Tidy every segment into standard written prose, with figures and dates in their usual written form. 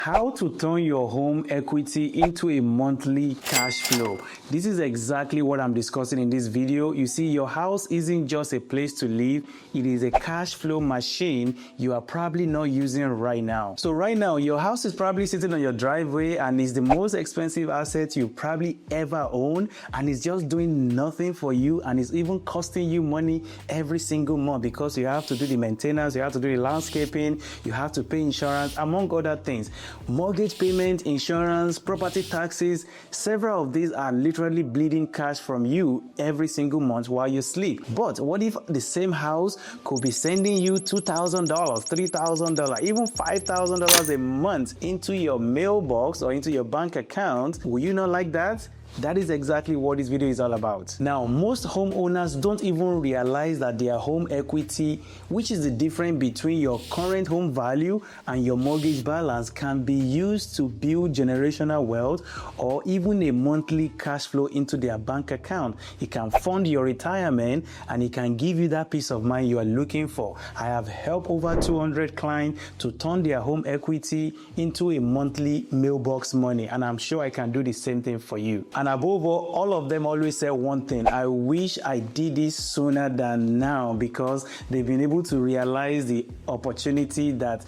How to turn your home equity into a monthly cash flow. This is exactly what I'm discussing in this video. You see, your house isn't just a place to live, it is a cash flow machine you are probably not using right now. So right now, your house is probably sitting on your driveway and is the most expensive asset you probably ever own, and it's just doing nothing for you, and it's even costing you money every single month because you have to do the maintenance, you have to do the landscaping, you have to pay insurance, among other things. Mortgage payment, insurance, property taxes, several of these are literally bleeding cash from you every single month while you sleep. But what if the same house could be sending you $2,000, $3,000, even $5,000 a month into your mailbox or into your bank account? Will you not like that? That is exactly what this video is all about. Now, most homeowners don't even realize that their home equity, which is the difference between your current home value and your mortgage balance, can be used to build generational wealth or even a monthly cash flow into their bank account. It can fund your retirement and it can give you that peace of mind you are looking for. I have helped over 200 clients to turn their home equity into a monthly mailbox money, and I'm sure I can do the same thing for you. And above all of them always say one thing: I wish I did this sooner than now, because they've been able to realize the opportunity that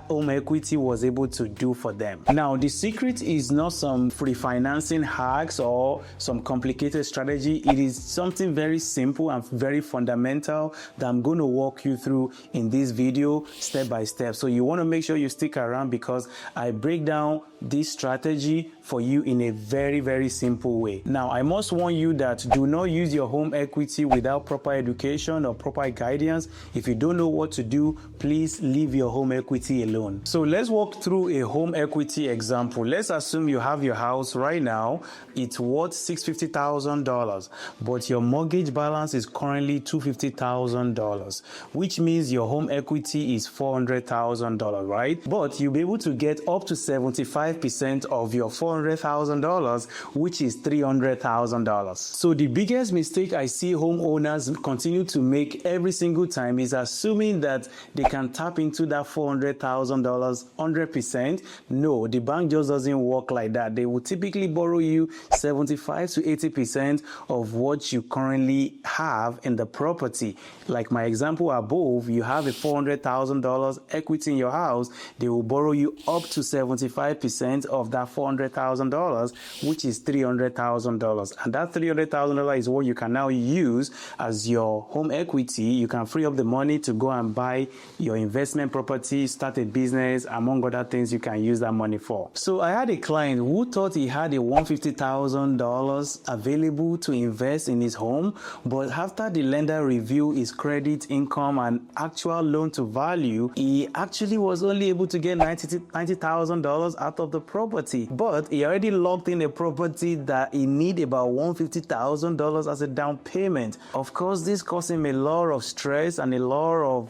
home equity was able to do for them. Now, the secret is not some free financing hacks or some complicated strategy. It is something very simple and very fundamental that I'm going to walk you through in this video step by step. So you want to make sure you stick around, because I break down this strategy for you in a very, very simple way. Now, I must warn you that do not use your home equity without proper education or proper guidance. If you don't know what to do, please leave your home equity alone. So let's walk through a home equity example. Let's assume you have your house right now. It's worth $650,000, but your mortgage balance is currently $250,000, which means your home equity is $400,000, right? But you'll be able to get up to 75% of your $400,000, which is $300,000. So the biggest mistake I see homeowners continue to make every single time is assuming that they can tap into that $400,000 100%. No, the bank just doesn't work like that. They will typically borrow you 75 to 80% of what you currently have in the property. Like my example above, you have a $400,000 equity in your house. They will borrow you up to 75% of that $400,000, which is $300,000. And that $300,000 is what you can now use as your home equity. You can free up the money to go and buy your investment property, start a business, among other things you can use that money for. So I had a client who thought he had a $150,000 available to invest in his home, but after the lender reviewed his credit, income, and actual loan to value, he actually was only able to get $90,000 out of the property. But he already locked in a property that he need about $150,000 as a down payment. Of course, this caused him a lot of stress and a lot of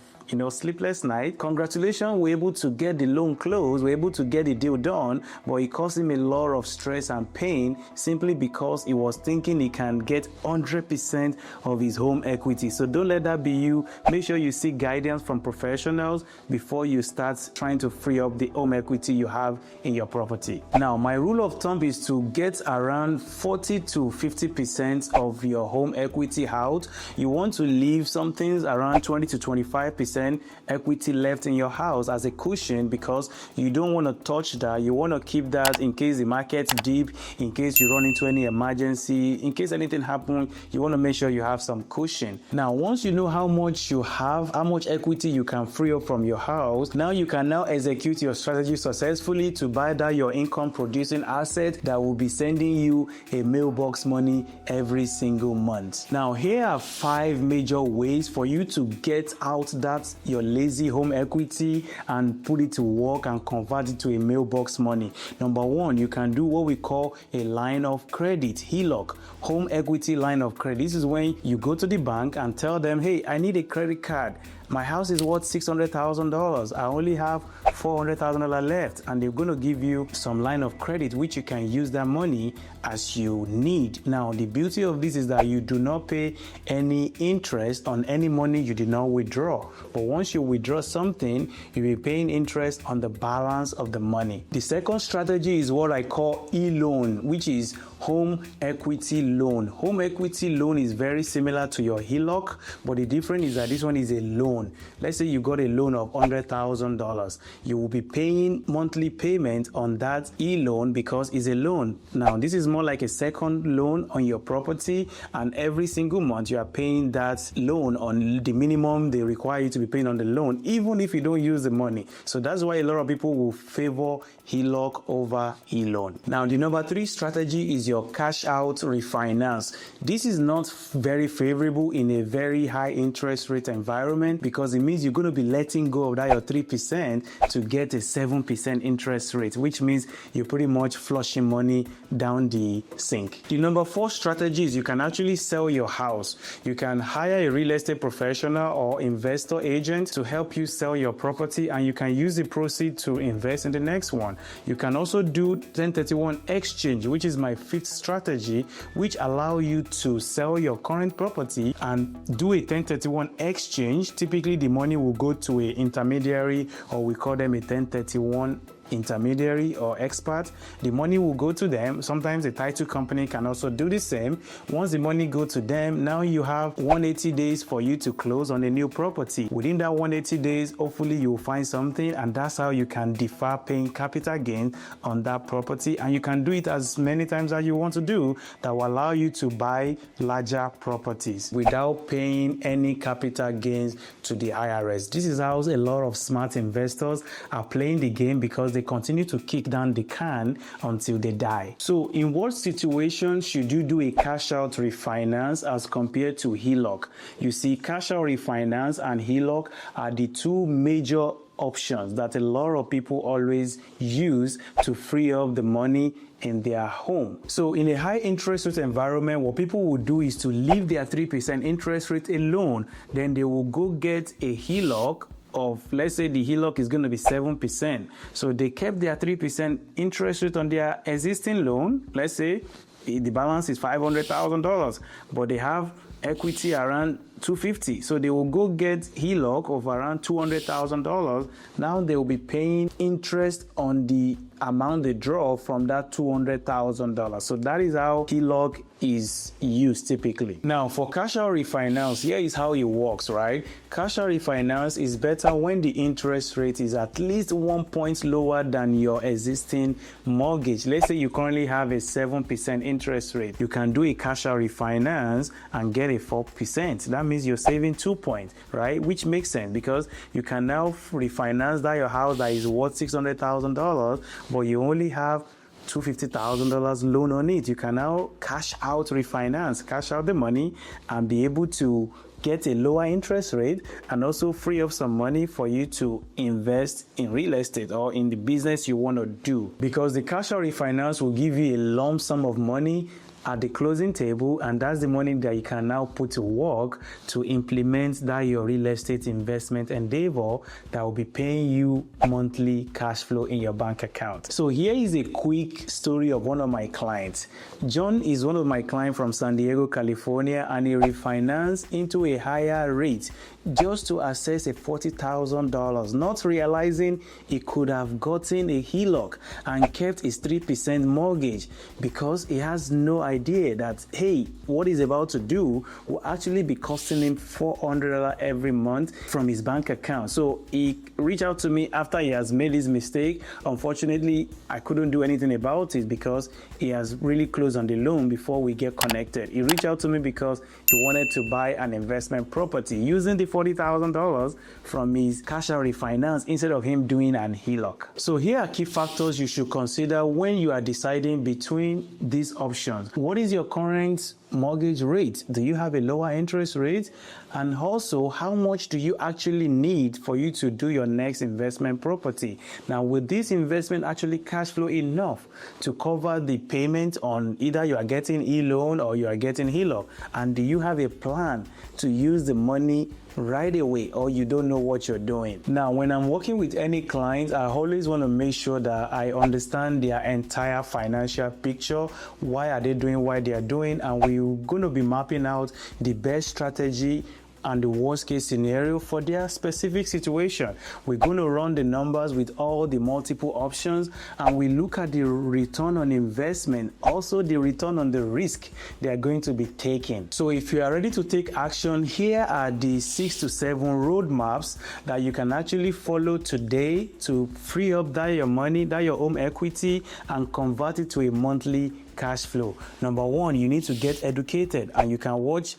sleepless night. Congratulations, we're able to get the loan closed, we're able to get the deal done, but it caused him a lot of stress and pain simply because he was thinking he can get 100% of his home equity. So don't let that be you. Make sure you seek guidance from professionals before you start trying to free up the home equity you have in your property. Now, my rule of thumb is to get around 40 to 50% of your home equity out. You want to leave something around 20 to 25% equity left in your house as a cushion, because you don't want to touch that. You want to keep that in case the market dip, in case you run into any emergency, in case anything happens. You want to make sure you have some cushion. Now, once you know how much you have, how much equity you can free up from your house, now you can now execute your strategy successfully to buy that your income producing asset that will be sending you a mailbox money every single month. Now, here are 5 major ways for you to get out that your lazy home equity and put it to work and convert it to a mailbox money. Number 1, you can do what we call a line of credit, HELOC, home equity line of credit. This is when you go to the bank and tell them, hey, I need a credit card. my house is worth $600,000. I only have $400,000 left, and they're going to give you some line of credit which you can use that money as you need. Now, the beauty of this is that you do not pay any interest on any money you did not withdraw. But once you withdraw something, you'll be paying interest on the balance of the money. The second strategy is what I call e-loan, which is home equity loan. Home equity loan is very similar to your HELOC, but the difference is that this one is a loan. Let's say you got a loan of $100,000. You will be paying monthly payment on that e-loan because it's a loan. Now, this is more like a second loan on your property, and every single month you are paying that loan on the minimum they require you to be paying on the loan, even if you don't use the money. So that's why a lot of people will favor HELOC over e-loan. Now, the number 3 strategy is your cash out refinance. This is not very favorable in a very high interest rate environment because it means you're going to be letting go of that your 3% to get a 7% interest rate, which means you're pretty much flushing money down the sink. The number 4 strategy is you can actually sell your house. You can hire a real estate professional or investor agent to help you sell your property, and you can use the proceeds to invest in the next one. You can also do 1031 exchange, which is my 5th strategy, which allow you to sell your current property and do a 1031 exchange. Typically, the money will go to an intermediary, or we call them a 1031 intermediary or expert. The money will go to them. Sometimes the title company can also do the same. Once the money goes to them, now you have 180 days for you to close on a new property. Within that 180 days, hopefully you'll find something, and that's how you can defer paying capital gain on that property, and you can do it as many times as you want to do. That will allow you to buy larger properties without paying any capital gains to the IRS. This is how a lot of smart investors are playing the game, because they continue to kick down the can until they die. So in what situation should you do a cash out refinance as compared to HELOC? You see, cash out refinance and HELOC are the 2 major options that a lot of people always use to free up the money in their home. So in a high interest rate environment, what people will do is to leave their 3% interest rate alone. Then they will go get a HELOC of, let's say the HELOC is going to be 7%. So they kept their 3% interest rate on their existing loan. Let's say the balance is $500,000, but they have equity around $250,000. So they will go get HELOC of around $200,000. Now they will be paying interest on the amount they draw from that $200,000. So that is how HELOC is used typically. Now for cash out refinance, here is how it works, right? Cash out refinance is better when the interest rate is at least 1 point lower than your existing mortgage. Let's say you currently have a 7% interest rate. You can do a cash out refinance and get a 4%. That means you're saving 2 points, right? Which makes sense because you can now refinance that your house that is worth $600,000, but you only have $250,000 loan on it. You can now cash out refinance, cash out the money, and be able to get a lower interest rate and also free up some money for you to invest in real estate or in the business you want to do. Because the cash out refinance will give you a lump sum of money at the closing table, and that's the money that you can now put to work to implement that your real estate investment endeavor that will be paying you monthly cash flow in your bank account. So here is a quick story of one of my clients. John is one of my clients from San Diego, California, and he refinanced into a higher rate just to access a $40,000, not realizing he could have gotten a HELOC and kept his 3% mortgage because he has no idea that, hey, what he's about to do will actually be costing him $400 every month from his bank account. So he reached out to me after he has made his mistake. Unfortunately, I couldn't do anything about it because he has really closed on the loan before we get connected. He reached out to me because he wanted to buy an investment property using the $40,000 from his cash out refinance instead of him doing an HELOC. So here are key factors you should consider when you are deciding between these options. What is your current mortgage rate? Do you have a lower interest rate? And also, how much do you actually need for you to do your next investment property? Now, will this investment actually cash flow enough to cover the payment on either you are getting e-loan or you are getting HELOC? And do you have a plan to use the money right away, or you don't know what you're doing. Now, when I'm working with any clients, I always want to make sure that I understand their entire financial picture. Why are they doing what they are doing? And we're going to be mapping out the best strategy and the worst case scenario for their specific situation. We're going to run the numbers with all the multiple options, and we look at the return on investment, also the return on the risk they are going to be taking. So if you are ready to take action, here are the 6 to 7 roadmaps that you can actually follow today to free up that your money, that your home equity, and convert it to a monthly cash flow. Number one, you need to get educated, and you can watch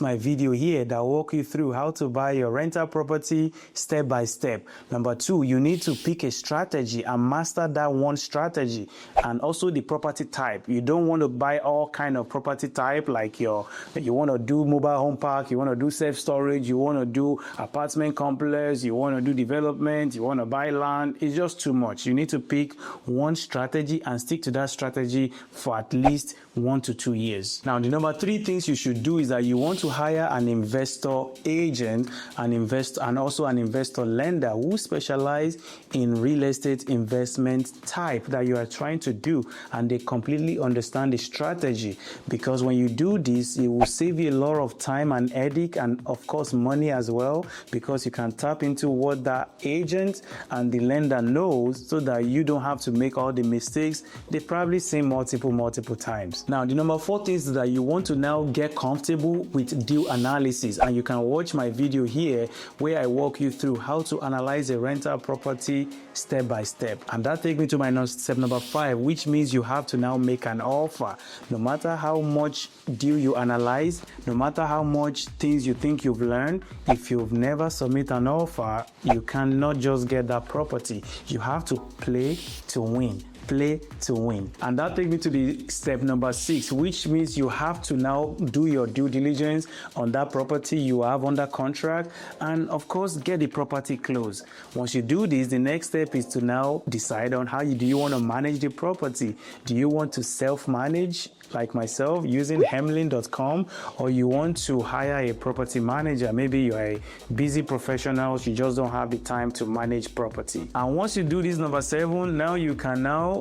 my video here that will walk you through how to buy your rental property step by step. Number two, you need to pick a strategy and master that one strategy, and also the property type. You don't want to buy all kind of property type, like you want to do mobile home park, you want to do self-storage, you want to do apartment complex, you want to do development, you want to buy land. It's just too much. You need to pick one strategy and stick to that strategy for at least 1 to 2 years. Now, the number 3 things you should do is that you want to hire an investor agent, and also an investor lender who specialize in real estate investment type that you are trying to do, and they completely understand the strategy. Because when you do this, it will save you a lot of time and headache, and of course money as well, because you can tap into what that agent and the lender knows, so that you don't have to make all the mistakes they probably say multiple times. Now, the number 4 thing is that you want to now get comfortable with deal analysis, and you can watch my video here where I walk you through how to analyze a rental property step by step. And that takes me to my step number 5, which means you have to now make an offer. No matter how much deal you analyze, no matter how much things you think you've learned, if you've never submit an offer, you cannot just get that property. You have to play to win. Play to win. And that takes me to the step number 6, which means you have to now do your due diligence on that property you have under contract, and of course get the property closed. Once you do this, the next step is to now decide on how do you want to manage the property. Do you want to self-manage like myself using hemlin.com, or you want to hire a property manager? Maybe you're a busy professional, you just don't have the time to manage property. And once you do this number 7, now you can now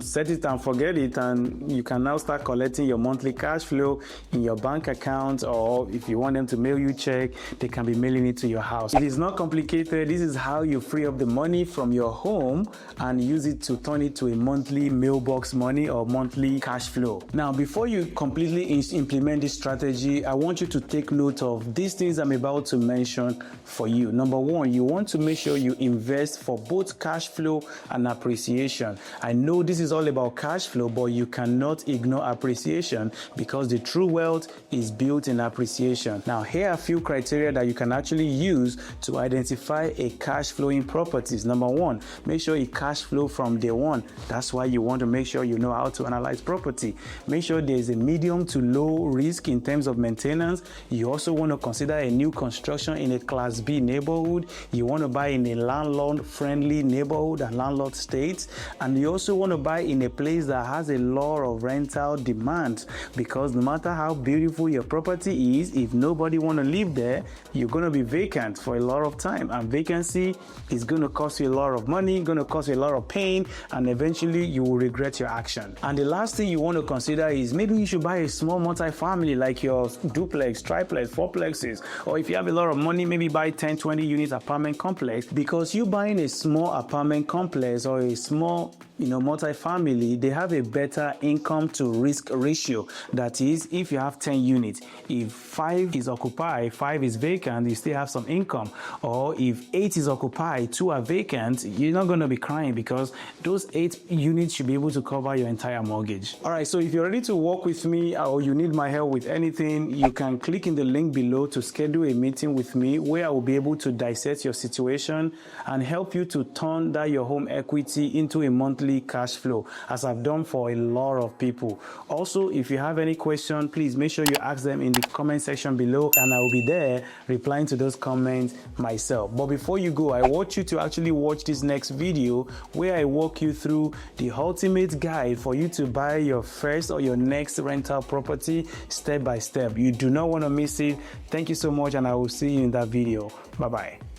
set it and forget it, and you can now start collecting your monthly cash flow in your bank account, or if you want them to mail you check, they can be mailing it to your house. It is not complicated. This is how you free up the money from your home and use it to turn it to a monthly mailbox money or monthly cash flow. Now, before you completely implement this strategy, I want you to take note of these things I'm about to mention for you. Number 1, you want to make sure you invest for both cash flow and appreciation. I know this is all about cash flow, but you cannot ignore appreciation, because the true wealth is built in appreciation. Now, here are a few criteria that you can actually use to identify a cash flowing properties. Number 1, make sure it cash flow from day one. That's why you want to make sure you know how to analyze property. Make sure there is a medium to low risk in terms of maintenance. You also want to consider a new construction in a Class B neighborhood. You want to buy in a landlord-friendly neighborhood and landlord states. And you also want to buy in a place that has a lot of rental demand, because no matter how beautiful your property is, if nobody want to live there, you're going to be vacant for a lot of time. And vacancy is going to cost you a lot of money, going to cost you a lot of pain, and eventually you will regret your action. And the last thing you want to consider is maybe you should buy a small multi-family, like your duplex, triplex, fourplexes, or if you have a lot of money, maybe buy 10, 20 units apartment complex, because you buying a small apartment complex or a small multi-family, they have a better income to risk ratio. That is, if you have 10 units, if 5 is occupied, 5 is vacant, you still have some income. Or if 8 is occupied, 2 are vacant, you're not going to be crying, because those 8 units should be able to cover your entire mortgage. All right, so if you're ready to work with me, or you need my help with anything, you can click in the link below to schedule a meeting with me, where I will be able to dissect your situation and help you to turn that your home equity into a monthly monthly cash flow, as I've done for a lot of people. Also, if you have any question, please make sure you ask them in the comment section below, and I will be there replying to those comments myself. But before you go, I want you to actually watch this next video where I walk you through the ultimate guide for you to buy your first or your next rental property step by step. You do not want to miss it. Thank you so much, and I will see you in that video. Bye bye.